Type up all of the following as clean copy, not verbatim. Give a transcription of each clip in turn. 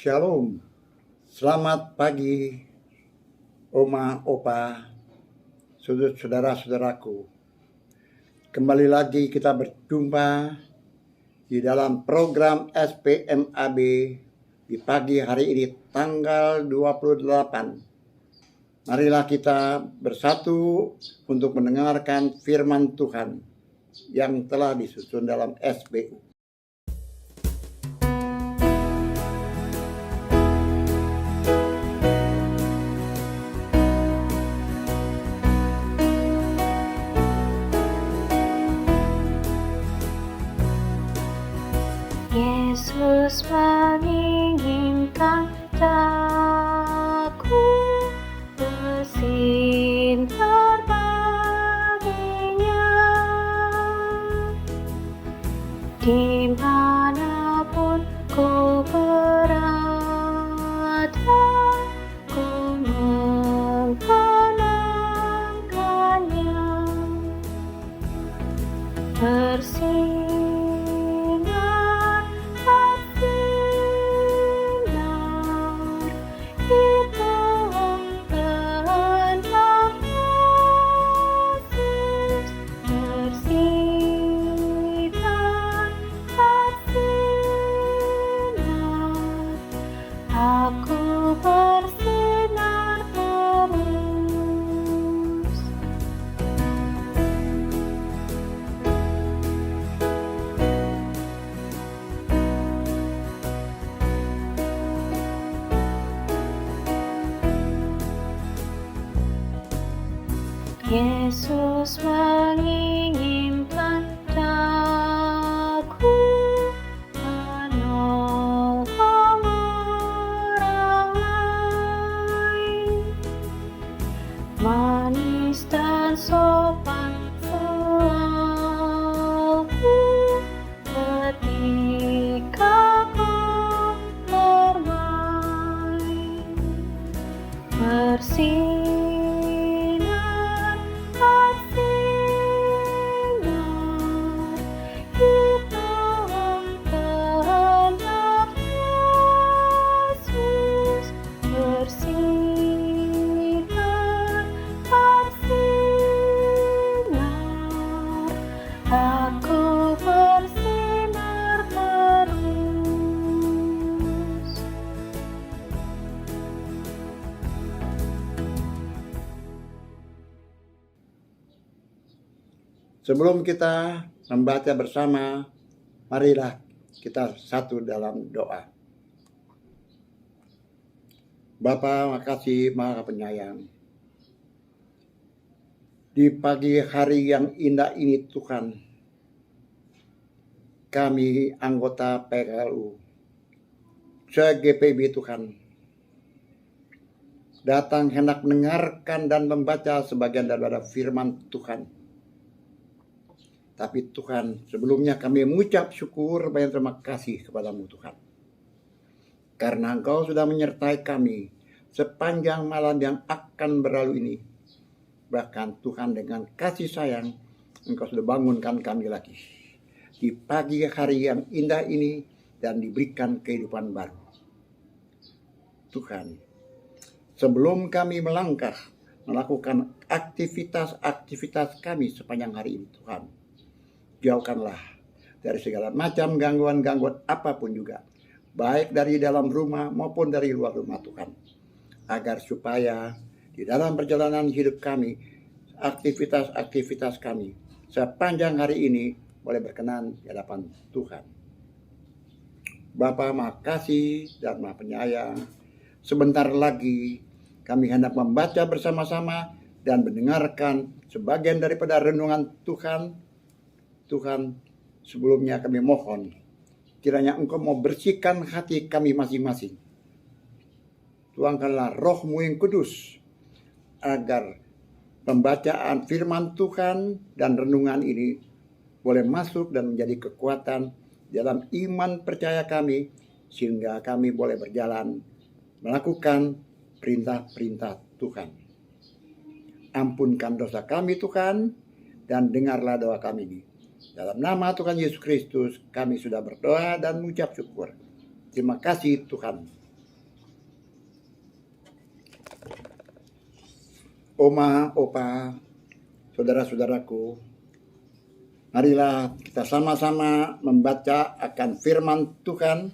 Shalom, selamat pagi Oma, Opa, saudara-saudaraku. Kembali lagi kita berjumpa di dalam program SPMAB di pagi hari ini tanggal 28. Marilah kita bersatu untuk mendengarkan firman Tuhan yang telah disusun dalam SBU. Yesus menginginkan aku bersinar baginya, dimanapun ku berada, ku mengenangkannya. Aku bersinar terus. Yesus menginginkan aku menolong orang lain, manis dan sopan selalu ketika ku bermain, bersinar di dalam kehendak Yesus, bersinar, aku bersinar terus. Sebelum kita membaca bersama, marilah kita satu dalam doa. Bapa, makasih Maha Penyayang. Di pagi hari yang indah ini Tuhan, kami anggota PKLU, se-GPB Tuhan, datang hendak mendengarkan dan membaca sebagian daripada firman Tuhan. Tapi Tuhan, sebelumnya kami mengucap syukur banyak terima kasih kepadamu Tuhan. Karena Engkau sudah menyertai kami sepanjang malam yang akan berlalu ini. Bahkan Tuhan dengan kasih sayang, Engkau sudah bangunkan kami lagi. Di pagi hari yang indah ini dan diberikan kehidupan baru. Tuhan, sebelum kami melangkah, melakukan aktivitas kami sepanjang hari ini Tuhan, jauhkanlah dari segala macam gangguan-gangguan apapun juga, baik dari dalam rumah maupun dari luar rumah Tuhan, agar supaya di dalam perjalanan hidup kami, aktivitas kami sepanjang hari ini boleh berkenan di hadapan Tuhan. Bapa, makasih dan Maha Penyayang. Sebentar lagi kami hendak membaca bersama-sama dan mendengarkan sebagian daripada renungan Tuhan. Tuhan, sebelumnya kami mohon, kiranya Engkau mau bersihkan hati kami masing-masing. Tuangkanlah Roh-Mu yang kudus, agar pembacaan firman Tuhan dan renungan ini boleh masuk dan menjadi kekuatan dalam iman percaya kami, sehingga kami boleh berjalan melakukan perintah-perintah Tuhan. Ampunkan dosa kami Tuhan, dan dengarlah doa kami ini. Dalam nama Tuhan Yesus Kristus kami sudah berdoa dan mengucap syukur. Terima kasih Tuhan. Oma, opa, saudara-saudaraku, marilah kita sama-sama membaca akan firman Tuhan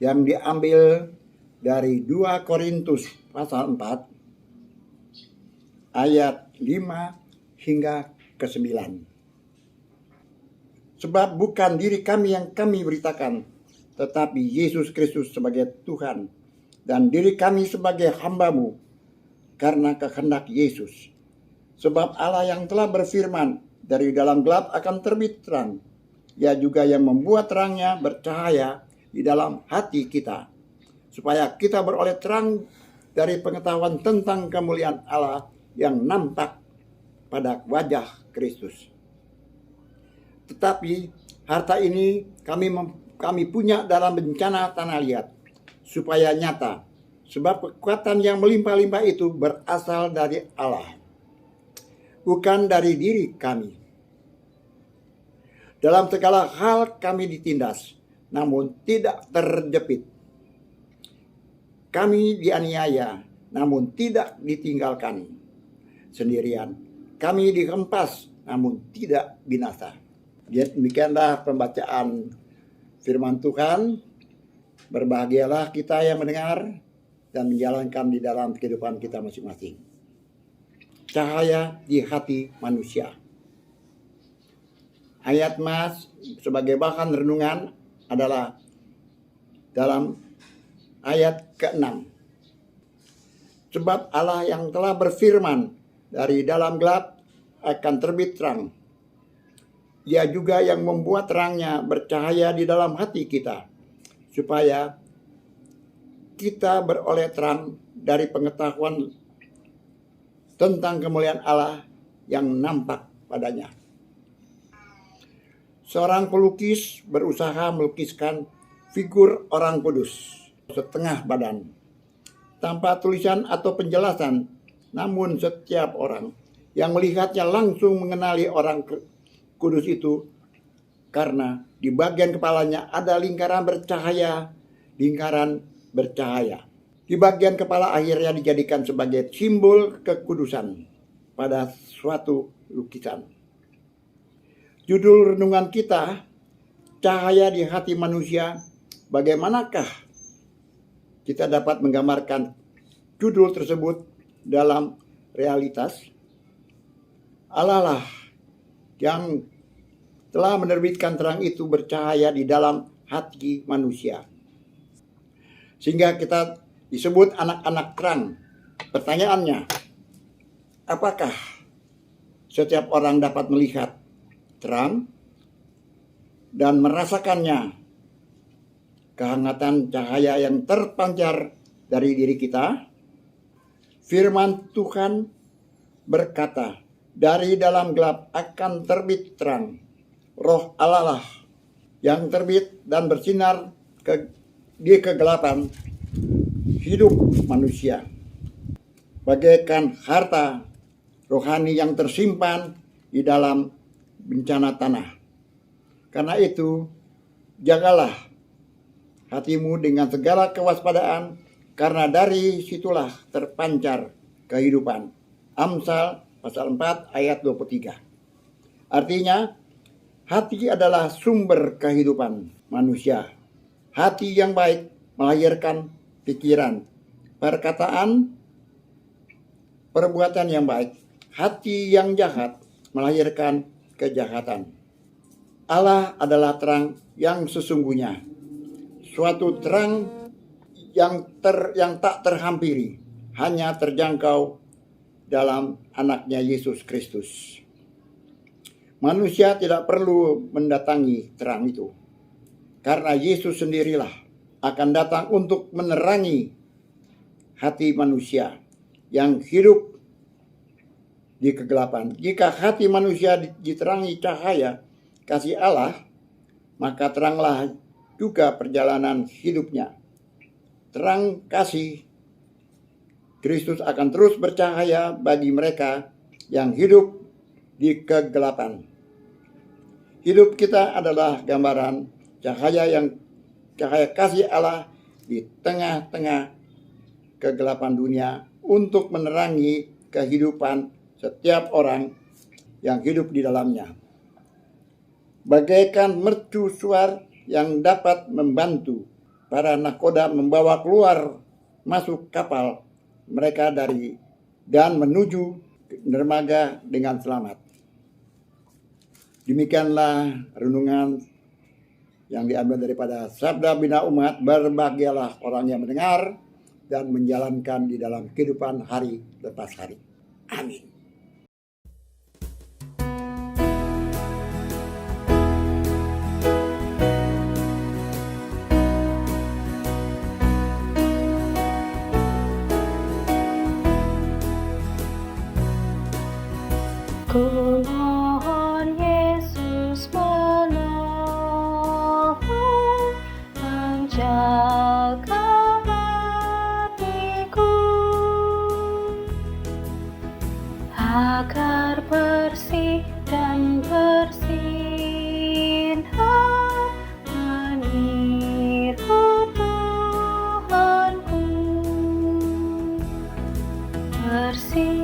yang diambil dari 2 Korintus pasal 4 ayat 5 hingga ke-9. Sebab bukan diri kami yang kami beritakan, tetapi Yesus Kristus sebagai Tuhan, dan diri kami sebagai hamba-Mu karena kehendak Yesus. Sebab Allah yang telah berfirman, dari dalam gelap akan terbit terang. Ia juga yang membuat terangnya bercahaya di dalam hati kita, supaya kita beroleh terang dari pengetahuan tentang kemuliaan Allah yang nampak pada wajah Kristus. Tetapi harta ini kami punya dalam bencana tanah liat, supaya nyata, sebab kekuatan yang melimpah-limpah itu berasal dari Allah, bukan dari diri kami. Dalam segala hal kami ditindas, namun tidak terjepit. Kami dianiaya, namun tidak ditinggalkan sendirian. Kami dihempas, namun tidak binasa. Demikianlah pembacaan firman Tuhan. Berbahagialah kita yang mendengar dan menjalankan di dalam kehidupan kita masing-masing. Cahaya di hati manusia. Ayat mas sebagai bahan renungan adalah dalam ayat ke-6. Sebab Allah yang telah berfirman, dari dalam gelap akan terbit terang. Ia juga yang membuat terangnya bercahaya di dalam hati kita, supaya kita beroleh terang dari pengetahuan tentang kemuliaan Allah yang nampak padanya. Seorang pelukis berusaha melukiskan figur orang kudus setengah badan, tanpa tulisan atau penjelasan. Namun setiap orang yang melihatnya langsung mengenali orang kudus itu, karena di bagian kepalanya ada lingkaran bercahaya. Di bagian kepala akhirnya dijadikan sebagai simbol kekudusan pada suatu lukisan. Judul renungan kita, cahaya di hati manusia. Bagaimanakah kita dapat menggambarkan judul tersebut dalam realitas? Allah lah yang telah menerbitkan terang itu bercahaya di dalam hati manusia, sehingga kita disebut anak-anak terang. Pertanyaannya, apakah setiap orang dapat melihat terang dan merasakannya, kehangatan cahaya yang terpancar dari diri kita? Firman Tuhan berkata, dari dalam gelap akan terbit terang. Roh Allah lah yang terbit dan bersinar di kegelapan hidup manusia, bagaikan harta rohani yang tersimpan di dalam bencana tanah. Karena itu, jagalah hatimu dengan segala kewaspadaan, karena dari situlah terpancar kehidupan. Amsal pasal 4 ayat 23. Artinya, hati adalah sumber kehidupan manusia. Hati yang baik melahirkan pikiran, perkataan, perbuatan yang baik. Hati yang jahat melahirkan kejahatan. Allah adalah terang yang sesungguhnya, suatu terang yang tak terhampiri, hanya terjangkau dalam anaknya Yesus Kristus. Manusia tidak perlu mendatangi terang itu, karena Yesus sendirilah akan datang untuk menerangi hati manusia yang hidup di kegelapan. Jika hati manusia diterangi cahaya kasih Allah, maka teranglah juga perjalanan hidupnya. Terang kasih Kristus akan terus bercahaya bagi mereka yang hidup di kegelapan. Hidup kita adalah gambaran cahaya kasih Allah di tengah-tengah kegelapan dunia untuk menerangi kehidupan setiap orang yang hidup di dalamnya. Bagaikan mercusuar yang dapat membantu para nakoda membawa keluar masuk kapal mereka dari dan menuju dermaga dengan selamat. Demikianlah renungan yang diambil daripada Sabda Bina Umat. Berbahagialah orang yang mendengar dan menjalankan di dalam kehidupan hari lepas hari. Amin. Ku mohon Yesus menolong, menjaga hatiku agar bersih dan bersinar meniru Tuhanku. Bersinar,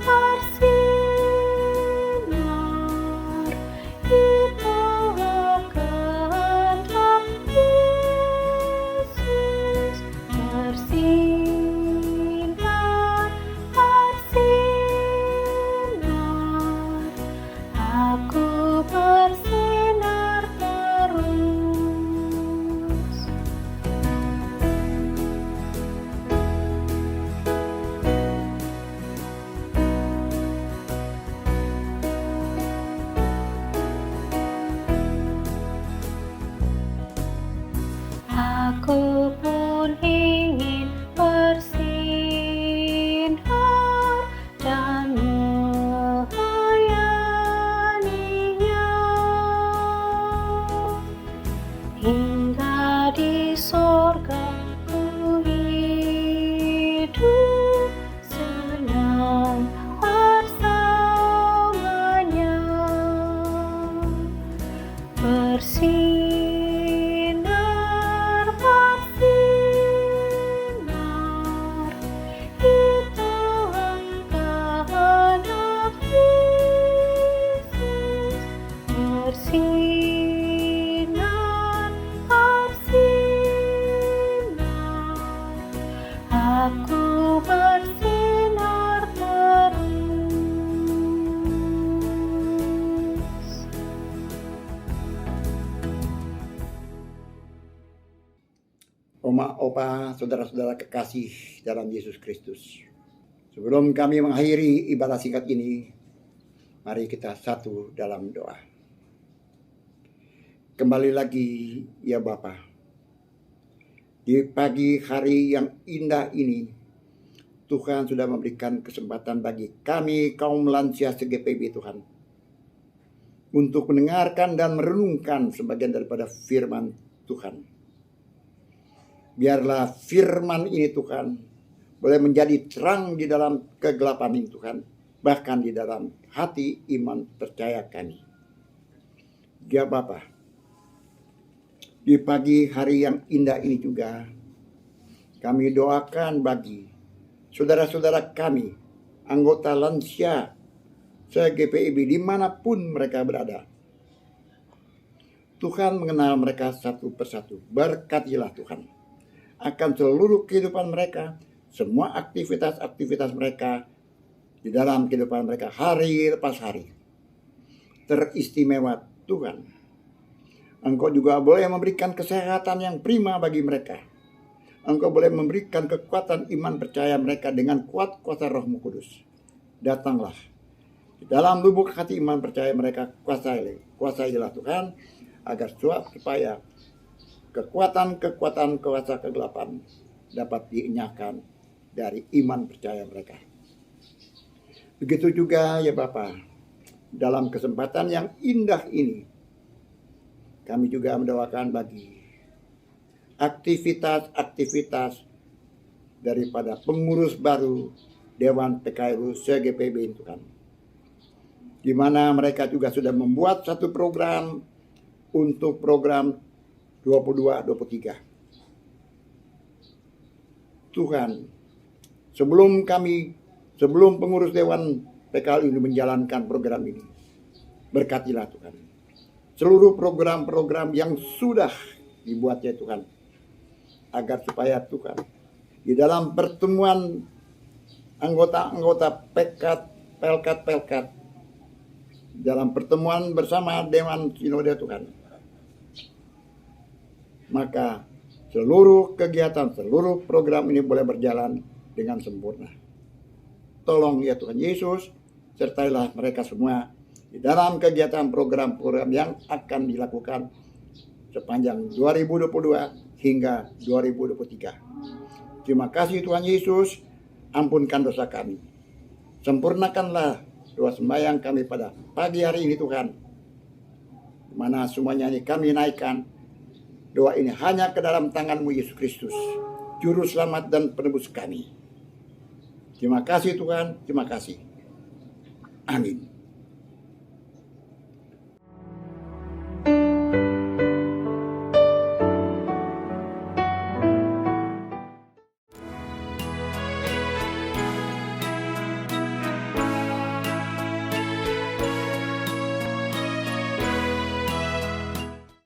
bersinar, itu kehendak Yesus. Bersinar, bersinar, aku bersinar terus. Aku pun ingin bersinar dan melayaninya hingga di sorga ku hidup senang bersamanya. Bersinar, bersinar, itu kehendak Yesus. Bersinar, bersinar, aku bersinar terus. Oma, opa, saudara-saudara kekasih dalam Yesus Kristus. Sebelum kami mengakhiri ibadah singkat ini, mari kita satu dalam doa. Kembali lagi ya Bapa, di pagi hari yang indah ini, Tuhan sudah memberikan kesempatan bagi kami kaum lansia CGPB Tuhan, untuk mendengarkan dan merenungkan sebagian daripada firman Tuhan. Biarlah firman ini Tuhan boleh menjadi terang di dalam kegelapan ini Tuhan, bahkan di dalam hati iman percaya kami. Ya Bapa, di pagi hari yang indah ini juga kami doakan bagi saudara-saudara kami, anggota lansia CGPIB dimanapun mereka berada. Tuhan mengenal mereka satu persatu. Berkatilah Tuhan akan seluruh kehidupan mereka, semua aktivitas-aktivitas mereka di dalam kehidupan mereka hari lepas hari. Teristimewa Tuhan. Engkau juga boleh memberikan kesehatan yang prima bagi mereka. Engkau boleh memberikan kekuatan iman percaya mereka dengan kuat kuasa Roh-Mu Kudus. Datanglah di dalam lubuk hati iman percaya mereka, kuasailah Tuhan, agar supaya kekuatan kuasa kegelapan dapat dienyahkan dari iman percaya mereka. Begitu juga ya Bapa, dalam kesempatan yang indah ini, kami juga mendoakan bagi aktivitas-aktivitas daripada pengurus baru Dewan PKRU CGPB Tuhan, di mana mereka juga sudah membuat satu program untuk program 22-23. Tuhan, sebelum pengurus Dewan PKL ini menjalankan program ini, berkatilah Tuhan seluruh program-program yang sudah dibuatnya Tuhan, agar supaya Tuhan di dalam pertemuan anggota-anggota Pelkat, dalam pertemuan bersama Dewan Sinode Tuhan, maka seluruh kegiatan, seluruh program ini boleh berjalan dengan sempurna. Tolong ya Tuhan Yesus, sertailah mereka semua di dalam kegiatan program-program yang akan dilakukan sepanjang 2022 hingga 2023. Terima kasih Tuhan Yesus, ampunkan dosa kami. Sempurnakanlah doa sembahyang kami pada pagi hari ini Tuhan, di mana semuanya ini kami naikkan doa ini hanya ke dalam tangan-Mu Yesus Kristus, Juru Selamat dan Penebus kami. Terima kasih Tuhan, terima kasih. Amin.